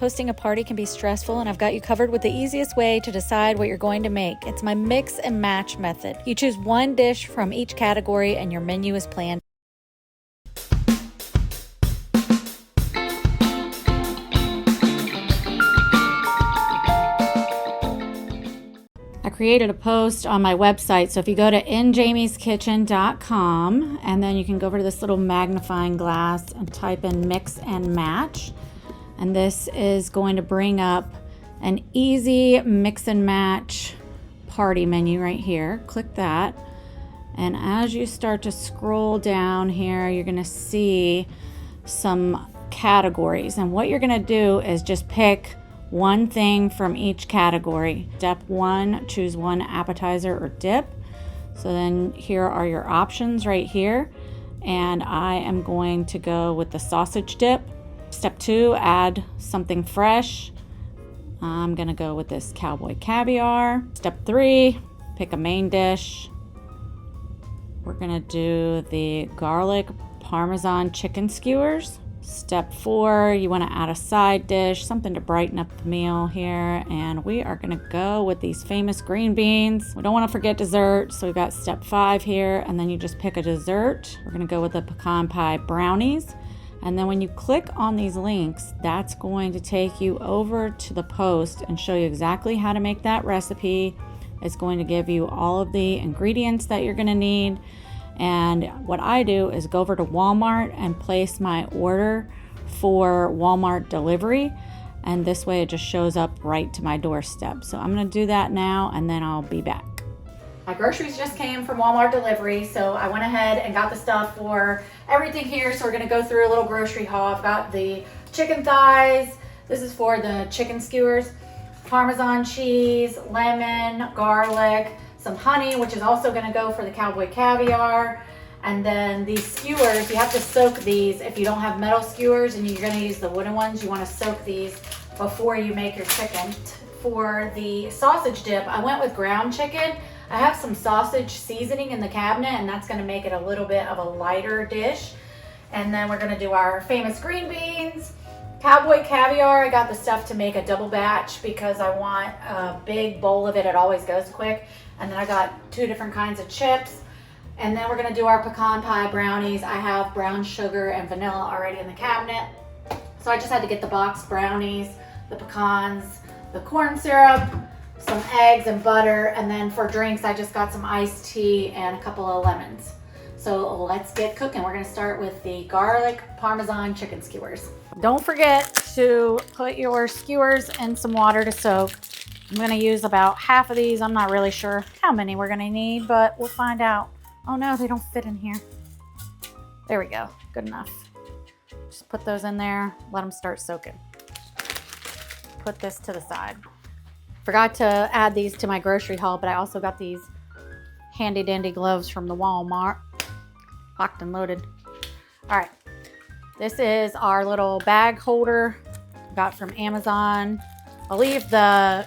Hosting a party can be stressful, and I've got you covered with the easiest way to decide what you're going to make. It's my mix and match method. You choose one dish from each category and your menu is planned. I created a post on my website, so if you go to injamieskitchen.com and then you can go over to this little magnifying glass and type in mix and match. And this is going to bring up an easy mix and match party menu right here. Click that. And as you start to scroll down here, you're going to see some categories. And what you're going to do is just pick one thing from each category. Step 1, choose one appetizer or dip. So then here are your options right here. And I am going to go with the sausage dip. Step 2, add something fresh. I'm gonna go with this cowboy caviar. Step 3, pick a main dish. We're gonna do the garlic Parmesan chicken skewers. Step 4, you wanna add a side dish, something to brighten up the meal here. And we are gonna go with these famous green beans. We don't wanna forget dessert, so we've got step 5 here, and then you just pick a dessert. We're gonna go with the pecan pie brownies. And then when you click on these links, that's going to take you over to the post and show you exactly how to make that recipe. It's going to give you all of the ingredients that you're going to need. And what I do is go over to Walmart and place my order for Walmart delivery. And this way it just shows up right to my doorstep. So I'm going to do that now, and then I'll be back. My groceries just came from Walmart delivery, so I went ahead and got the stuff for everything here. So we're gonna go through a little grocery haul. I've got the chicken thighs. This is for the chicken skewers. Parmesan cheese, lemon, garlic, some honey, which is also gonna go for the cowboy caviar. And then these skewers, you have to soak these. If you don't have metal skewers and you're gonna use the wooden ones, you wanna soak these before you make your chicken. For the sausage dip, I went with ground chicken. I have some sausage seasoning in the cabinet, and that's gonna make it a little bit of a lighter dish. And then we're gonna do our famous green beans, cowboy caviar. I got the stuff to make a double batch because I want a big bowl of it. It always goes quick. And then I got 2 different kinds of chips. And then we're gonna do our pecan pie brownies. I have brown sugar and vanilla already in the cabinet. So I just had to get the boxed brownies, the pecans, the corn syrup, some eggs and butter, and then for drinks I just got some iced tea and a couple of lemons. So let's get cooking. We're gonna start with the garlic Parmesan chicken skewers. Don't forget to put your skewers in some water to soak. I'm gonna use about half of these. I'm not really sure how many we're gonna need, but we'll find out. Oh no, they don't fit in here. There we go, good enough. Just put those in there, let them start soaking. Put this to the side. Forgot to add these to my grocery haul, but I also got these handy dandy gloves from the Walmart. Locked and loaded. All right, this is our little bag holder got from Amazon. I'll leave the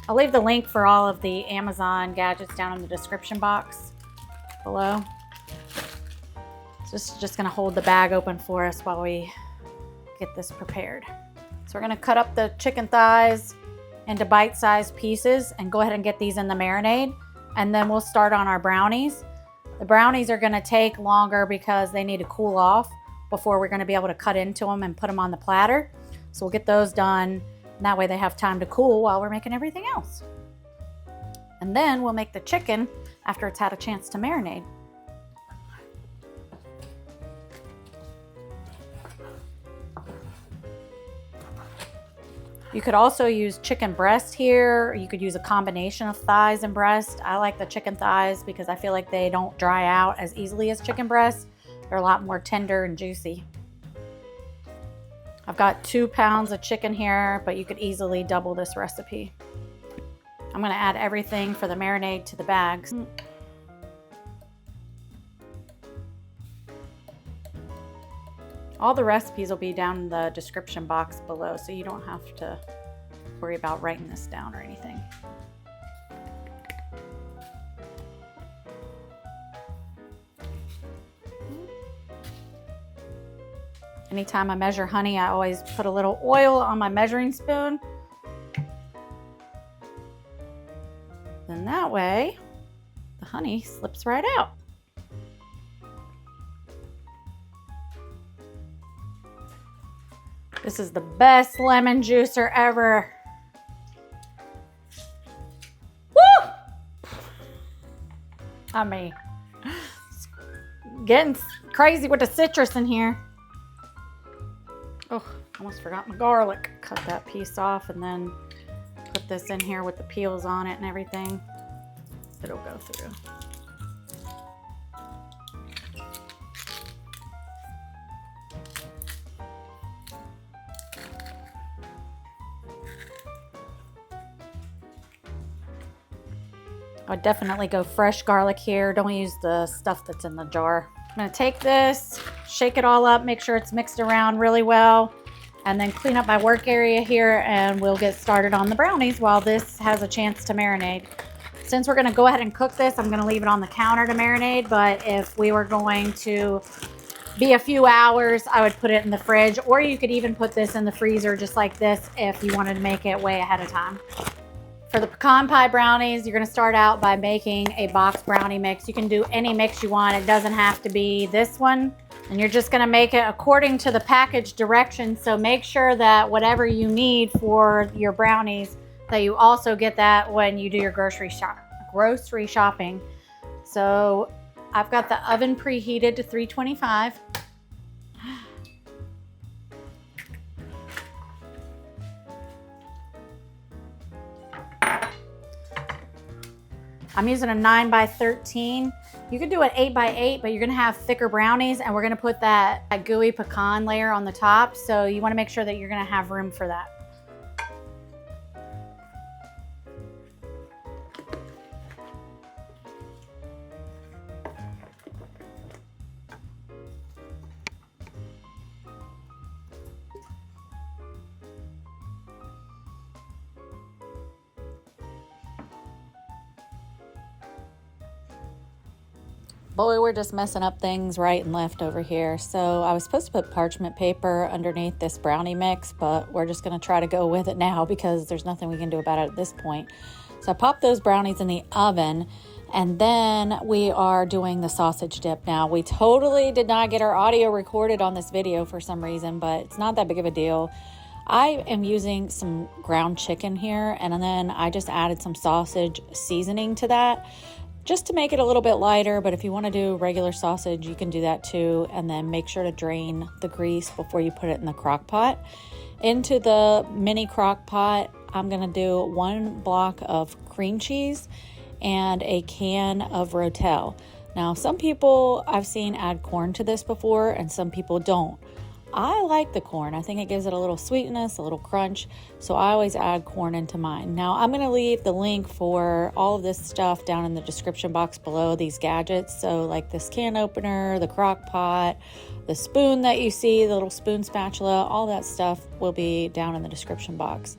link for all of the Amazon gadgets down in the description box below. This is just gonna hold the bag open for us while we get this prepared. So we're gonna cut up the chicken thighs into bite-sized pieces and go ahead and get these in the marinade. And then we'll start on our brownies. The brownies are gonna take longer because they need to cool off before we're gonna be able to cut into them and put them on the platter. So we'll get those done, and that way they have time to cool while we're making everything else. And then we'll make the chicken after it's had a chance to marinate. You could also use chicken breast here. You could use a combination of thighs and breast. I like the chicken thighs because I feel like they don't dry out as easily as chicken breasts. They're a lot more tender and juicy. I've got 2 pounds of chicken here, but you could easily double this recipe. I'm gonna add everything for the marinade to the bags. All the recipes will be down in the description box below, so you don't have to worry about writing this down or anything. Anytime I measure honey, I always put a little oil on my measuring spoon. Then that way, the honey slips right out. This is the best lemon juicer ever. Woo! I mean, getting crazy with the citrus in here. Oh, almost forgot my garlic. Cut that piece off and then put this in here with the peels on it and everything. It'll go through. I would definitely go fresh garlic here. Don't use the stuff that's in the jar. I'm gonna take this, shake it all up, make sure it's mixed around really well, and then clean up my work area here, and we'll get started on the brownies while this has a chance to marinate. Since we're gonna go ahead and cook this, I'm gonna leave it on the counter to marinate, but if we were going to be a few hours, I would put it in the fridge, or you could even put this in the freezer just like this if you wanted to make it way ahead of time. For the pecan pie brownies, you're gonna start out by making a box brownie mix. You can do any mix you want. It doesn't have to be this one. And you're just gonna make it according to the package directions. So make sure that whatever you need for your brownies, that you also get that when you do your grocery shopping. So I've got the oven preheated to 325. I'm using a 9x13. You could do an 8x8, but you're gonna have thicker brownies, and we're gonna put that gooey pecan layer on the top. So you wanna make sure that you're gonna have room for that. Boy, we're just messing up things right and left over here. So I was supposed to put parchment paper underneath this brownie mix, but we're just gonna try to go with it now because there's nothing we can do about it at this point. So I popped those brownies in the oven, and then we are doing the sausage dip. Now, we totally did not get our audio recorded on this video for some reason, but it's not that big of a deal. I am using some ground chicken here, and then I just added some sausage seasoning to that, just to make it a little bit lighter. But if you want to do regular sausage, you can do that too. And then make sure to drain the grease before you put it in the crock pot. Into the mini crock pot, I'm going to do 1 block of cream cheese and a can of Rotel. Now, some people I've seen add corn to this before, and some people don't. I like the corn. I think it gives it a little sweetness, a little crunch. So I always add corn into mine. Now I'm going to leave the link for all of this stuff down in the description box below, these gadgets. So like this can opener, the crock pot, the spoon that you see, the little spoon spatula, all that stuff will be down in the description box.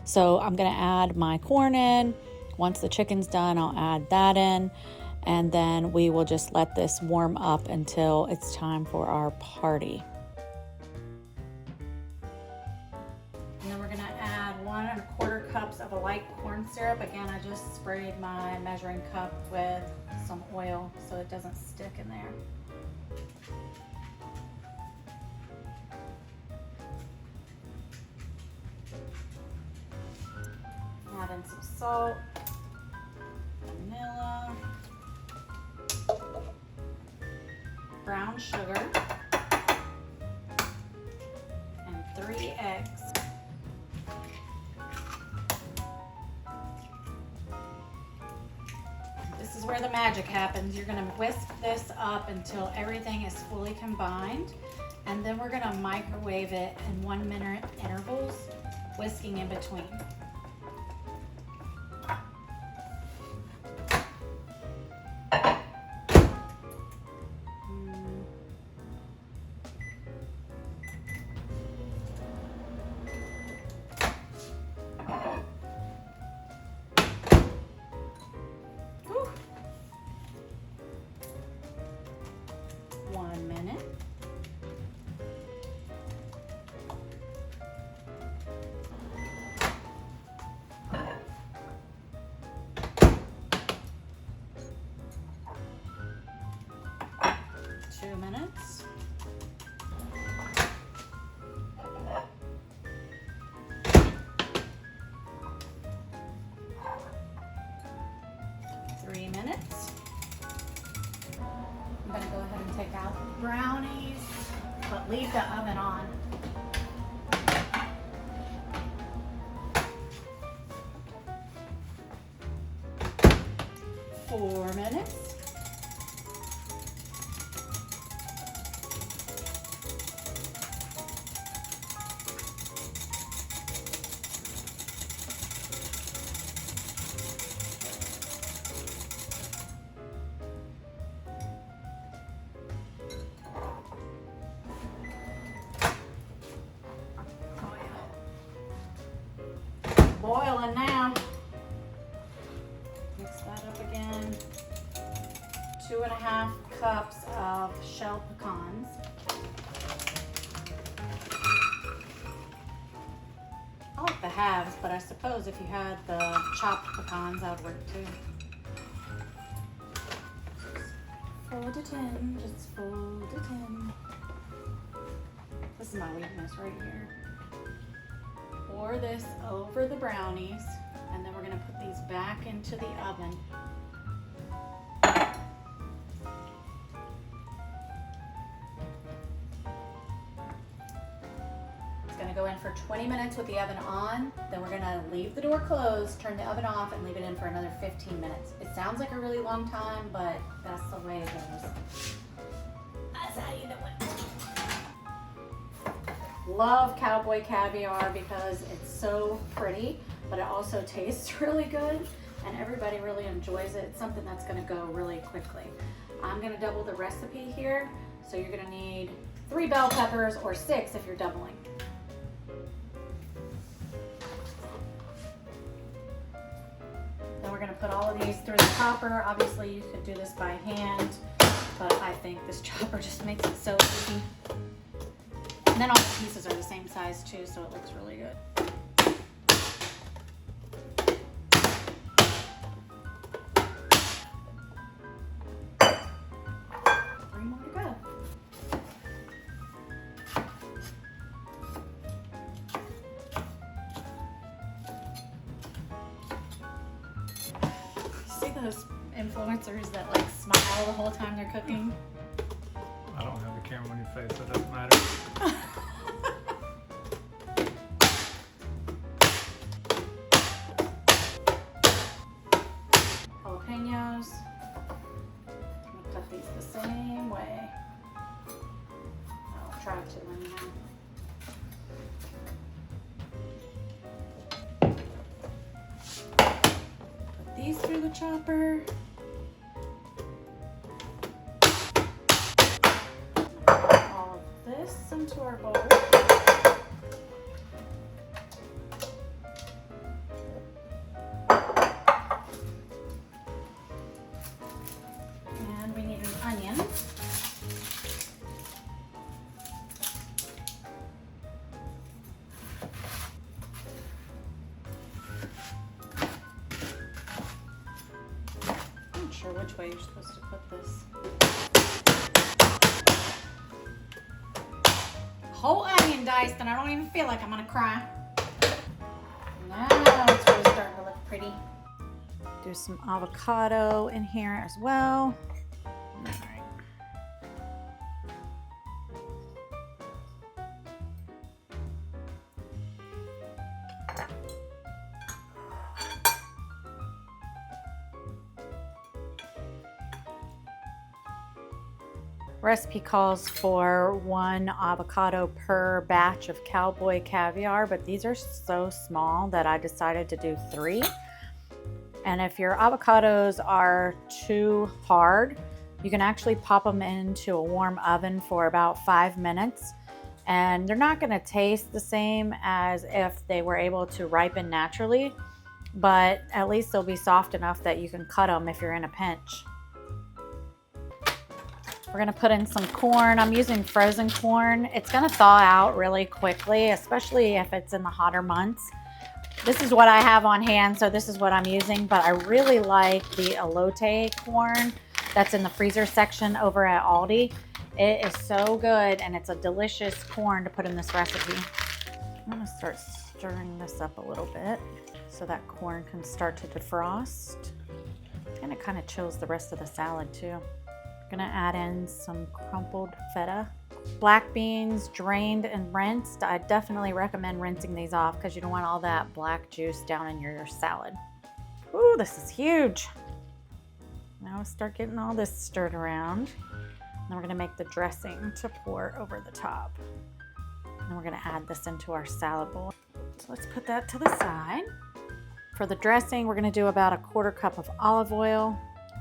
So I'm going to add my corn in. Once the chicken's done, I'll add that in. And then we will just let this warm up until it's time for our party. And then we're gonna add 1 1/4 cups of a light corn syrup. Again, I just sprayed my measuring cup with some oil so it doesn't stick in there. Add in some salt, vanilla, brown sugar, and 3 eggs. This is where the magic happens. You're gonna whisk this up until everything is fully combined, and then we're gonna microwave it in 1-minute intervals, whisking in between. the oven on. 4 minutes. Boiling now. Mix that up again. 2.5 cups of shelled pecans. I like the halves, but I suppose if you had the chopped pecans, that would work too. Fold it in, just fold it in. This is my weakness right here. Pour this over the brownies, and then we're going to put these back into the oven. It's going to go in for 20 minutes with the oven on. Then we're going to leave the door closed, turn the oven off, and leave it in for another 15 minutes. It sounds like a really long time, but that's the way it goes. That's how you do it. Love cowboy caviar because it's so pretty, but it also tastes really good, and everybody really enjoys it. It's something that's going to go really quickly. I'm going to double the recipe here, so you're going to need 3 bell peppers or 6 if you're doubling. Then we're going to put all of these through the chopper. Obviously you could do this by hand, but I think this chopper just makes it so easy. And then all the pieces are the same size too, so it looks really good. 3 more to go. See those influencers that like smile the whole time they're cooking? I don't have a camera on your face, so it doesn't matter. Jalapenos. I'm gonna cut these the same way. I'll try to anyway. Put these through the chopper. Into our bowl. And we need an onion. I'm not sure which way you're supposed to put this. Whole onion diced, and I don't even feel like I'm gonna cry. Now it's really starting to look pretty. Do some avocado in here as well. All right. Recipe calls for 1 avocado per batch of cowboy caviar, but these are so small that I decided to do 3. And if your avocados are too hard, you can actually pop them into a warm oven for about 5 minutes, and they're not going to taste the same as if they were able to ripen naturally, but at least they'll be soft enough that you can cut them if you're in a pinch. We're gonna put in some corn. I'm using frozen corn. It's gonna thaw out really quickly, especially if it's in the hotter months. This is what I have on hand, so this is what I'm using, but I really like the elote corn that's in the freezer section over at Aldi. It is so good, and it's a delicious corn to put in this recipe. I'm gonna start stirring this up a little bit so that corn can start to defrost. And it kind of chills the rest of the salad too. Gonna add in some crumpled feta black beans drained and rinsed. I definitely recommend rinsing these off because you don't want all that black juice down in your salad. Ooh, this is huge. Now start getting all this stirred around. Then we're gonna make the dressing to pour over the top. And we're gonna add this into our salad bowl. So let's put that to the side. For the dressing, we're gonna do about a 1/4 cup of olive oil,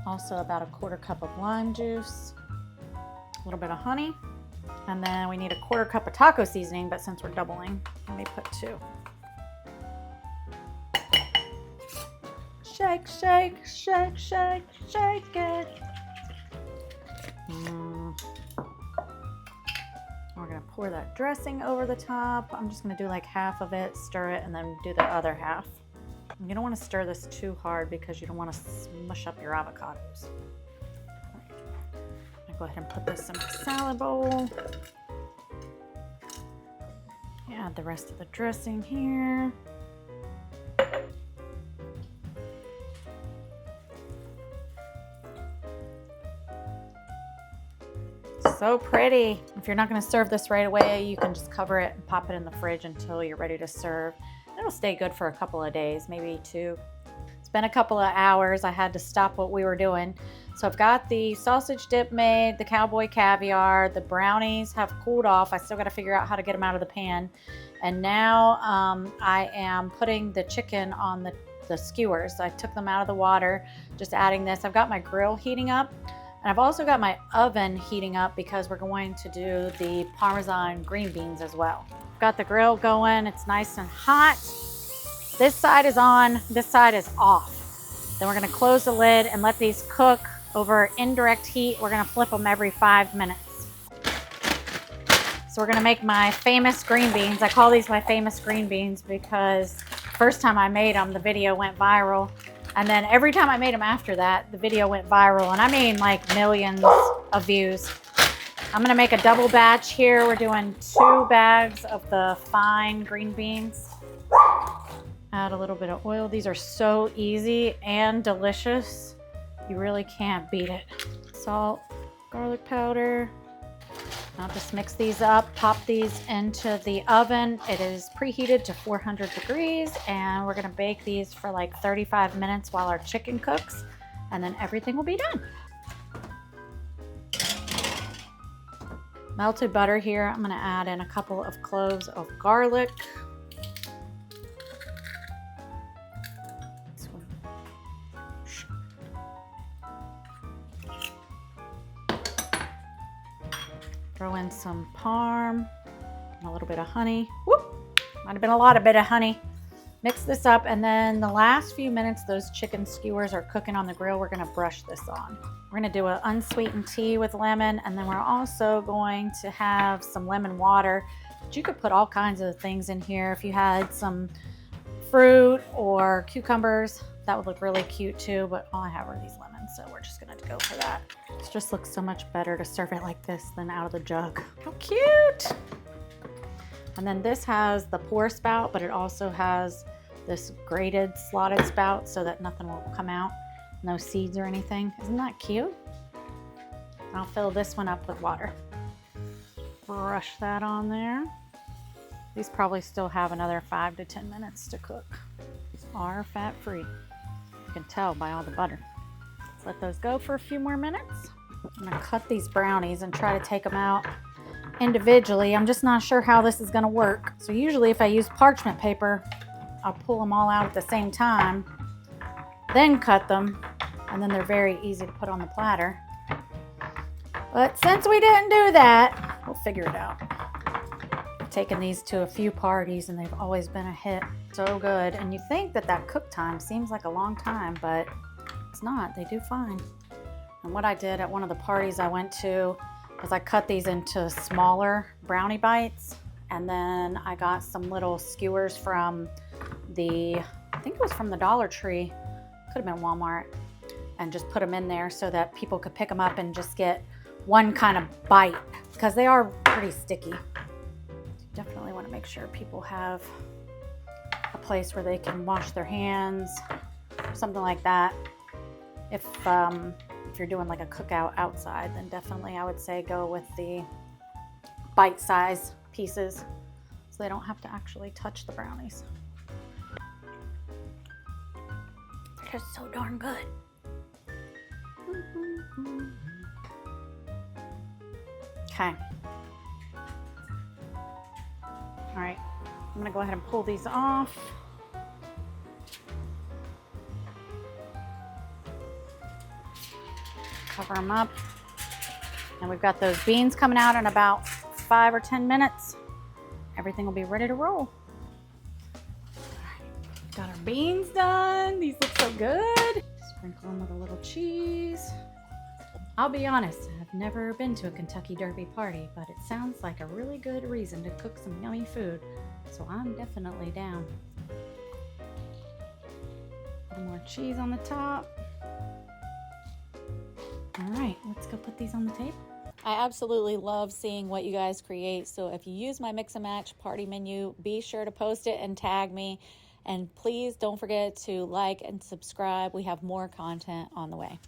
also about a 1/4 cup of lime juice, a little bit of honey, and then we need a 1/4 cup of taco seasoning, but since we're doubling, let me put 2. Shake, shake, shake, shake, shake it. We're gonna pour that dressing over the top. I'm just gonna do like half of it, stir it, and then do the other half. You don't want to stir this too hard because you don't want to smush up your avocados. I'll go ahead and put this in my salad bowl. Add the rest of the dressing here. So pretty. If you're not going to serve this right away, you can just cover it and pop it in the fridge until you're ready to serve. It'll stay good for a couple of days, maybe 2. It's been a couple of hours. I had to stop what we were doing. So I've got the sausage dip made, the cowboy caviar, the brownies have cooled off. I still got to figure out how to get them out of the pan. And now I am putting the chicken on the skewers. I took them out of the water, just adding this. I've got my grill heating up. And I've also got my oven heating up because we're going to do the Parmesan green beans as well. Got the grill going, it's nice and hot. This side is on, this side is off. Then we're gonna close the lid and let these cook over indirect heat. We're gonna flip them every 5 minutes. So we're gonna make my famous green beans. I call these my famous green beans because first time I made them, the video went viral. And then every time I made them after that, the video went viral. And I mean like millions of views. I'm gonna make a double batch here. We're doing 2 bags of the fine green beans. Add a little bit of oil. These are so easy and delicious. You really can't beat it. Salt, garlic powder. I'll just mix these up, pop these into the oven. It is preheated to 400 degrees and we're gonna bake these for like 35 minutes while our chicken cooks, and then everything will be done. Melted butter here. I'm gonna add in a couple of cloves of garlic. Throw in some parm and a little bit of honey. Whoop! Might have been a lot of bit of honey. Mix this up, and then the last few minutes those chicken skewers are cooking on the grill, we're gonna brush this on. We're gonna do an unsweetened tea with lemon, and then we're also going to have some lemon water. But you could put all kinds of things in here. If you had some fruit or cucumbers, that would look really cute too, but all I have are these lemons, so we're just gonna go for that. It just looks so much better to serve it like this than out of the jug. How cute! And then this has the pour spout, but it also has this grated slotted spout so that nothing will come out. No seeds or anything. Isn't that cute? I'll fill this one up with water. Brush that on there. These probably still have another 5 to 10 minutes to cook. These are fat-free. You can tell by all the butter. Let's let those go for a few more minutes. I'm gonna cut these brownies and try to take them out individually. I'm just not sure how this is gonna work. So usually if I use parchment paper, I'll pull them all out at the same time, then cut them, and then they're very easy to put on the platter. But since we didn't do that, we'll figure it out. I've taken these to a few parties and they've always been a hit. So good. And you think that that cook time seems like a long time, but it's not. They do fine. And what I did at one of the parties I went to was I cut these into smaller brownie bites, and then I got some little skewers from I think it was from the Dollar Tree, could have been Walmart, and just put them in there so that people could pick them up and just get one kind of bite, because they are pretty sticky. Definitely want to make sure people have a place where they can wash their hands, something like that. If you're doing like a cookout outside, then definitely I would say go with the bite-sized pieces so they don't have to actually touch the brownies. They're just so darn good. Okay. All right, I'm gonna go ahead and pull these off. Cover them up. And we've got those beans coming out in about 5 or 10 minutes. Everything will be ready to roll. All right, got our beans done. These look so good. Sprinkle them with a little cheese. I'll be honest, I've never been to a Kentucky Derby party, but it sounds like a really good reason to cook some yummy food. So I'm definitely down. A little more cheese on the top. All right, let's go put these on the table. I absolutely love seeing what you guys create. So if you use my mix and match party menu, be sure to post it and tag me. And please don't forget to like and subscribe. We have more content on the way.